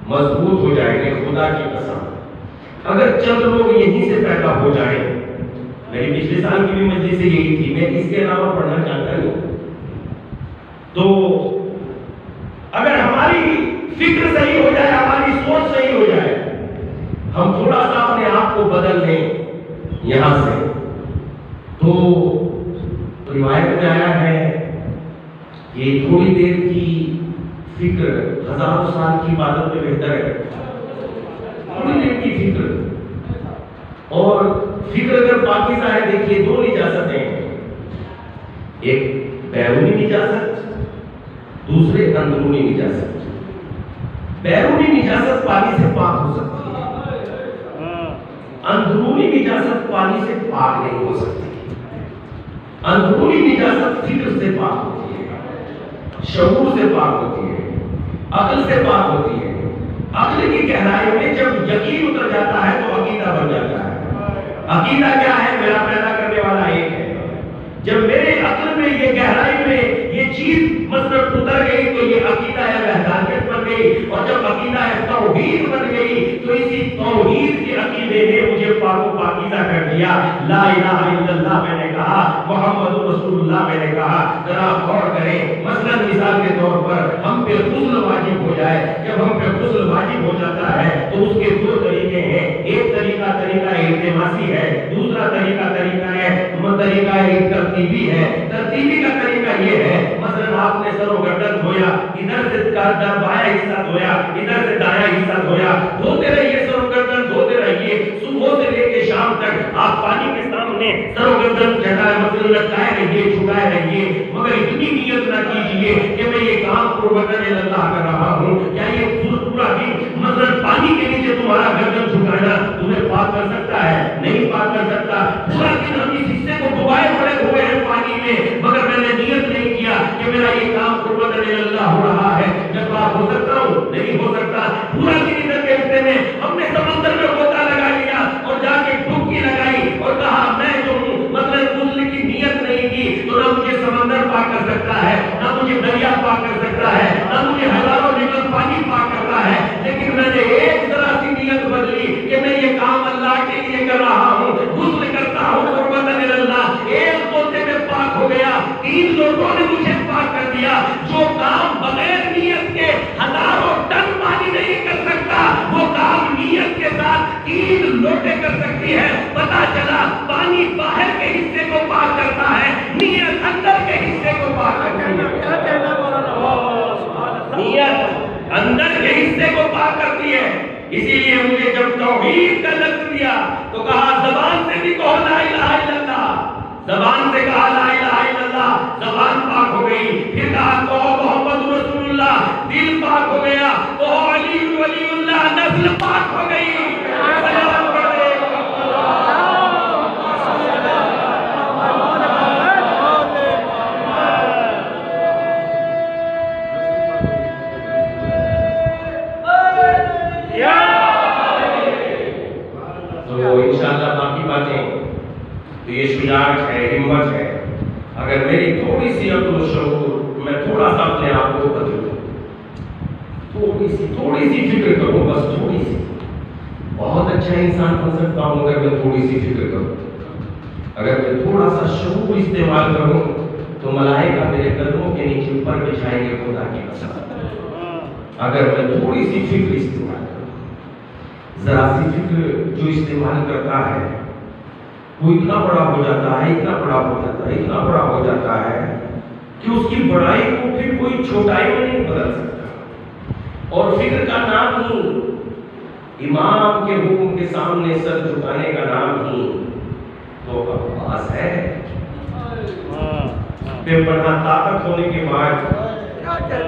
مضبوط ہو جائیں گے، خدا کی قسم اگر چند لوگ یہیں سے پیدا ہو جائیں، میری پچھلے سال کی بھی مجلس سے یہی تھی، میں اس کے علاوہ پڑھنا چاہتا ہوں. تو اگر ہماری فکر صحیح ہو جائے، ہماری سوچ صحیح ہو جائے، ہم تھوڑا سا اپنے آپ کو بدل لیں یہاں سے، تو روایت میں آیا ہے کہ تھوڑی دیر کی فکر ہزاروں سال کی عبادت میں بہتر ہے. تھوڑی دیر کی فکر، اور فکر اگر پاکیزہ ہے، دیکھیے دو نجاستیں ہیں، ایک بیرونی نجاست، دوسرے اندرونی نجاست. بیرونی نجاست پانی سے پاک ہو سکتی ہے، اندرونی نجاست پانی سے پاک نہیں ہو سکتی. اندرونی نجاست فکر سے پاک ہوتی ہے، شعور سے پاک ہوتی ہے، عقل سے پاک ہوتی ہے. عقل کی گہرائی میں جب یقین اتر جاتا ہے تو عقیدہ بن جاتا ہے. عقیدہ کیا ہے؟ میرا پیدا کرنے والا ایک ہے. جب میرے عقل میں، یہ گہرائی میں یہ چیز مثلاً اتر گئی تو یہ عقیدہ وحدانیت بن گئی، اور جب عقیدہ توحید بن گئی تو اسی توحید کے عقیدے نے مجھے پاک و پاکیزہ کر دیا۔ لا الہ الا اللہ میں نے کہا، محمد رسول اللہ میں نے کہا۔ ذرا غور کریں، مثلاً مثال کے طور پر ہم پہ غسل واجب ہو جائے، جب ہم پہ غسل واجب ہو جاتا ہے تو اس کے دو طریقے ہیں، ایک طریقہ التماسی ہے، دوسرا طریقہ ایک ترتیبی ہے۔ ترتیبی کا طریقہ یہ ہے، مثلا آپ نے سر و گردن دھویا، ادھر سے بایاں حصہ دھویا، ادھر سے دایاں حصہ دھویا، دھوتے رہیے سر و گردن دھوتے رہیے، صبح سے لے کے شام تک آپ پانی کے سامنے سر و گردن لٹکائے رہیے، جھکائے رہیے، مگر اتنی نیت نہ کیجیے کہ میں یہ کام قربتاً اللہ کر رہا ہوں۔ کیا یہ پورا دن مثلا پانی کے نیچے تمہارا گردن جھکانا تمہیں پاک کر سکتا ہے؟ نہیں پاک کر سکتا۔ پورا دن ہم اس حصے کو ڈبائے پڑے ہوئے ہیں پانی میں، مگر میں نے نیت نہیں کیا کہ میرا یہ کام قربتاً اللہ ہو رہا ہے، میں پاک ہو سکتا ہوں؟ نہیں ہو سکتا۔ پورا دن ادھر کے حصے میں ہم نے سمندر میں غوطہ لگا لیا اور جا کے ڈبکی لگائی اور کہا میں جو ہوں مطلب غسل کی نیت نہیں کی تو نہ مجھے سمندر پاک کر سکتا ہے، نہ مجھے دریا پاک کر سکتا ہے، نہ مجھے ہزاروں لیٹر پانی پاک کرتا ہے۔ لیکن میں نے ایک ذرا سی نیت بدلی کہ میں یہ کام اللہ کے لیے کر رہا ہوں، غسل کرتا ہوں قربتاً اللہ۔ ایک غوطے میں پاک ہو گیا، 3 لوٹوں نے مجھے پاک کر دیا۔ جو کام بغیر نیت کے ہزاروں ٹن پانی نہیں کر سکتا، وہ کام نیت کے ساتھ 3 لوٹے کر سکتی ہے۔ پتا چلا پانی باہر کے حصے کو پاک کرتا ہے، نیت اندر کے حصے کو پاک کرتی ہے۔ کیا کہنا مولانا؟ نیت اندر کے حصے کو پاک کرتی ہے۔ اسی لیے مجھے جب توحید کا لفظ دیا تو کہا زبان سے بھی کہو لا الہ الا اللہ، زبان سے کہا لا الہ الا اللہ، زبان پاک ہو گئی۔ پھر کہا کہو محمد رسول اللہ، دل پاک ہو گیا۔ کہو علی ولی اللہ، نسل پاک ہو گئی۔ سلام پڑھے تو یہ شجاعت ہے، ہمت ہے۔ اگر میری تھوڑی سی عقل و شعور، میں تھوڑا سا اپنے آپ کو بدلوں، تھوڑی سی فکر کروں، بس تھوڑی سی، بہت اچھا انسان بن سکتا ہوں اگر میں تھوڑی سی فکر کروں۔ اگر میں تھوڑا سا شعور استعمال کروں تو ملائکہ میرے قدموں کے نیچے پر بچھائیں گے خدا کی قسم۔ اگر میں تھوڑی سی فکر استعمال کروں، ذرا سی فکر جو استعمال کرتا ہے وہ اتنا بڑا ہو جاتا ہے، اتنا بڑا ہو جاتا ہے، اتنا بڑا ہو جاتا ہے کہ اس کی بڑائی کو پھر کوئی چھوٹائی میں نہیں بدل سکتا۔ اور فکر کا نام ہی امام کے حکم کے سامنے سر جھکانے کا نام ہی تو عباس ہے۔ بے پناہ طاقت ہونے کے بعد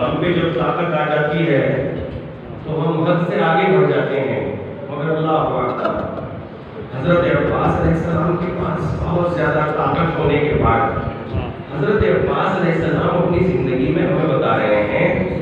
ہم پہ جب طاقت آ جاتی ہے تو ہم حد سے آگے بڑھ جاتے ہیں، مگر اللہ اکبر، حضرت عباس علیہ السلام کے پاس بہت زیادہ طاقت ہونے کے بعد حضرت عباس علیہ السلام اپنی زندگی میں ہمیں بتا رہے ہیں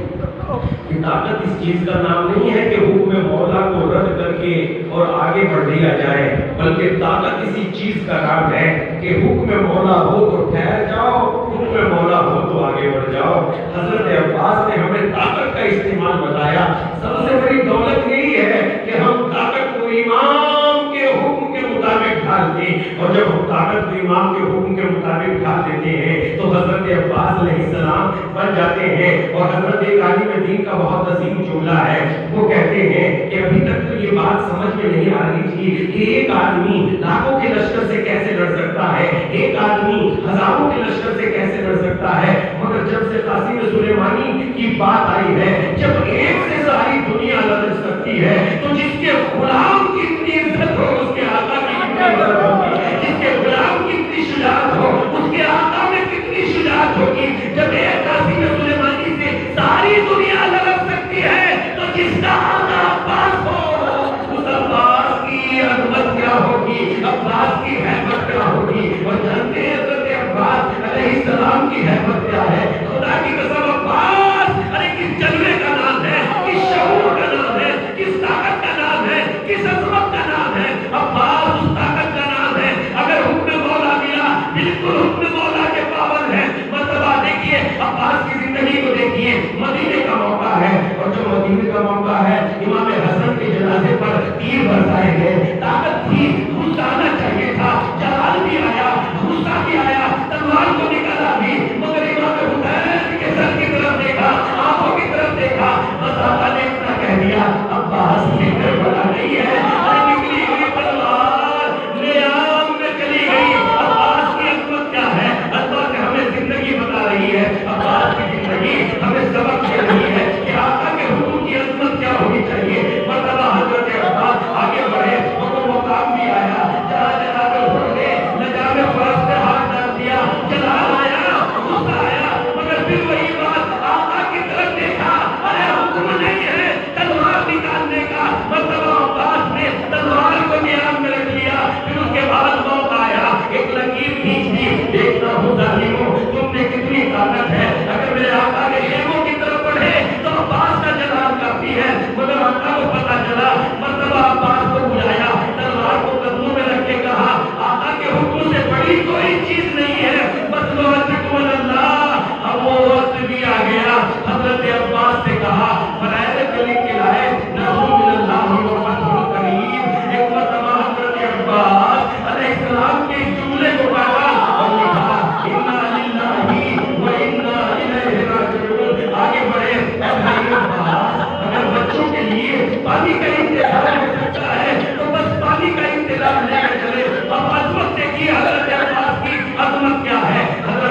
کہ طاقت اس چیز کا نام نہیں ہے کہ حکم مولا کو رد کر کے اور آگے بڑھ دیا جائے، بلکہ طاقت اسی چیز کا نام ہے کہ حکم مولا ہو تو ٹھہر جاؤ، حکم مولا ہو تو آگے بڑھ جاؤ۔ حضرت عباس نے ہمیں طاقت کا استعمال بتایا۔ سب سے بڑی دولت یہی ہے کہ ہم طاقت کو امام کے حکم کے مطابق ڈھال دیں، اور جب ہم طاقت کو امام کے حکم کے مطابق ڈھال دیتے ہیں تو حضرت عباس علیہ السلام بن جاتے ہیں۔ اور حضرت ایک عالم دین کا بہت عظیم جملہ ہے، وہ کہتے ہیں کہ ابھی تک تو یہ بات سمجھ میں نہیں آ رہی تھی کہ ایک آدمی لاکھوں کے لشکر سے کیسے لڑ سکتا ہے، ایک آدمی ہزاروں کے لشکر سے کیسے لڑ سکتا ہے، مگر جب سے قاسم سلیمانی کی بات آئی ہے، جب ایک سے ساری دنیا لڑ سکتی ہے تو جس کے غلام کی اتنی عزت ہو اس کے آقا کی کتنی عزت ہوگی، جس کے غلام کی اتنی شجاعت ہو اس کے آقا میں کتنی شجاعت ہوگی۔ جب ایک قاسم سلیمانی سے ساری دنیا لڑ سکتی ہے تو جس کا آقا عباس ہو اس عباس کی عظمت کیا ہوگی، عباس کی حیبت کیا ہوگی۔ اور جانتے ہیں حضرت عباس علیہ السلام کی حیبت کیا ہے؟ خدا کی قسم عباس ارے کس جلوے کا نام ہے، کس شعور کا نام ہے، کس طاقت کا نام ہے، کس عظمت کا نام ہے۔ عباس اس طاقت کا نام ہے۔ اگر حکم مولا ملا بالکل حکم مولا کے پابند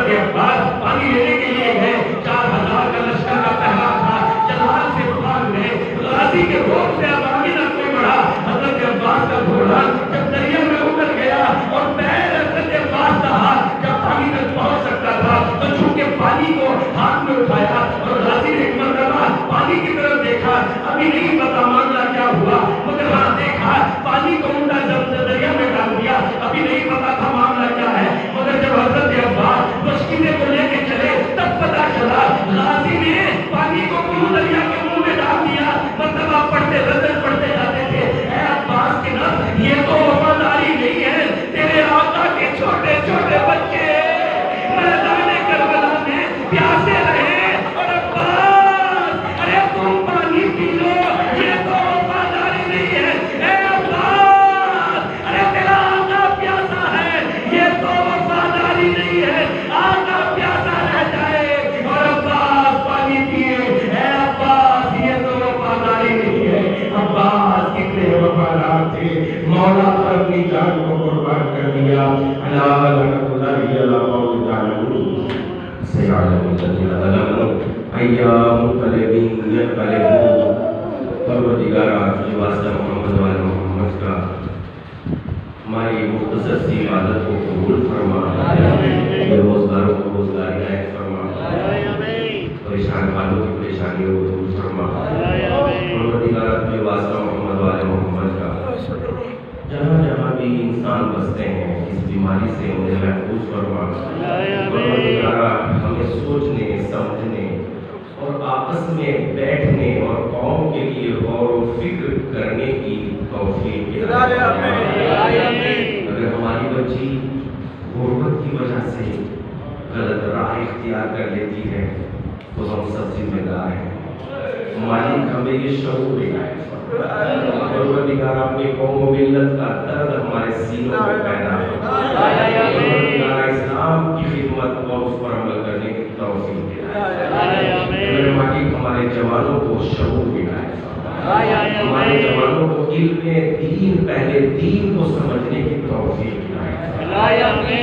حضرت عباس پانی لینے کے لیے گئے، 4000 کا لشکر کا پہرا تھا، جلال سے بھاگ گئے، غازی کے روپ سے اب آگے نہ کوئی بڑھا۔ حضرت عباس کا گھوڑا جب دریا میں اتر گیا اور پیر حضرت عباس کا ہاتھ جب پانی تک پہنچ سکتا تھا تو چونکہ پانی کو ہاتھ میں اٹھایا اور غازی نے ایک مرتبہ پانی کی طرف دیکھا، ابھی نہیں پتا معاملہ کیا ہوا، مگر ہاں دیکھا پانی کو اونڈا جب دریا میں ڈال دیا، ابھی نہیں پتا تھا معاملہ کیا ہے، مگر جب حضرت عباس مشکلیں کو لے کے چلے تب پتا چلا غازی نے پانی کو کیوں دریا کے منہ میں ڈال دیا۔ مطلب آپ پڑھتے غزل پڑھتے جاتے تھے، اے عباس کے نفس یہ تو وفاداری نہیں ہے، تیرے آقا کے چھوٹے چھوٹے بچے میدان کربلا میں پیاسے رہے اور عباس ارے تم پانی پی لو، یہ تو وفاداری نہیں ہے، اے عباس ارے تیرا آقا پیاسا ہے، یہ تو وفاداری نہیں ہے، آقا پیاسا رہ جائے اور عباس پانی پیے، اے عباس یہ تو وفاداری نہیں ہے۔ عباس کتنے وفادار تھے، مولا پر اپنی جان کو قربان کر دیا۔ اللہ لعنۃ اللہ قول تعلمون سیعلم الذین ظلموا ایام منقلبین ینقلبون۔ پروردگارا جو واسطہ محمد وال محمد کا ہماری مختصر سی عبادت کو قبول فرما، روزگاروں کو روزگاری عنایت فرما، پریشان والوں کی پریشانیوں کو دور فرما۔ پروردگارا جو واسطہ محمد وال محمد کا جہاں جہاں بھی انسان بستے ہیں اس بیماری سے انہیں محفوظ فرما۔ پروردگارا ہمیں سوچنے سمجھنے اور آپس میں بیٹھنے اور قوم کے لیے غور و فکر کرنے کی توفیق عطا فرما۔ اگر ہماری بچی غربت کی وجہ سے غلط راہ اختیار کر لیتی ہے تو ہم سب ذمہ دار ہیں، مالک ہمیں یہ شعور عنایت فرما۔ پروردگار اپنی قوم و ملت کا درد ہمارے سینوں میں پیدا فرما۔ پروردگار اسلام کی خدمت اور اس پر عمل کرنے کی توفیق عنایت فرما۔ مالک ہمارے جوانوں کو شعور عنایت فرما، ہمارے جوانوں کو علم دین پہلے دین کو سمجھنے کی توفیق عنایت فرما۔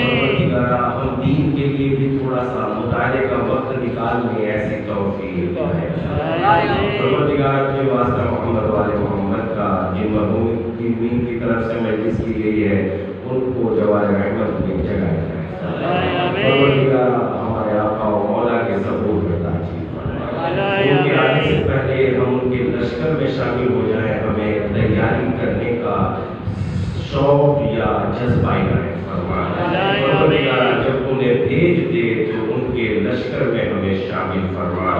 پروردگار ہم دین کے لیے بھی تھوڑا سا مطالعے کا وقت نکالنے ایسی توفیق عنایت فرما۔ پروردگار کے واسطہ محمد والے محمد کا جن مرحومین کی طرف سے مجلس کی گئی ہے ان کو جوار رحمت میں جگہ جائے۔ پروردگار ہمارے آقا و مولا کے ظہور میں تاجیل فرما۔ ان کے آنے سے پہلے ہم ان کے لشکر میں شامل ہو جائیں، ہمیں تیاری کرنے کا شوق یا جذبہ عنایت فرما۔ پروردگار جب انہیں بھیج دے تو ان کے لشکر میں ہمیں شامل فرما۔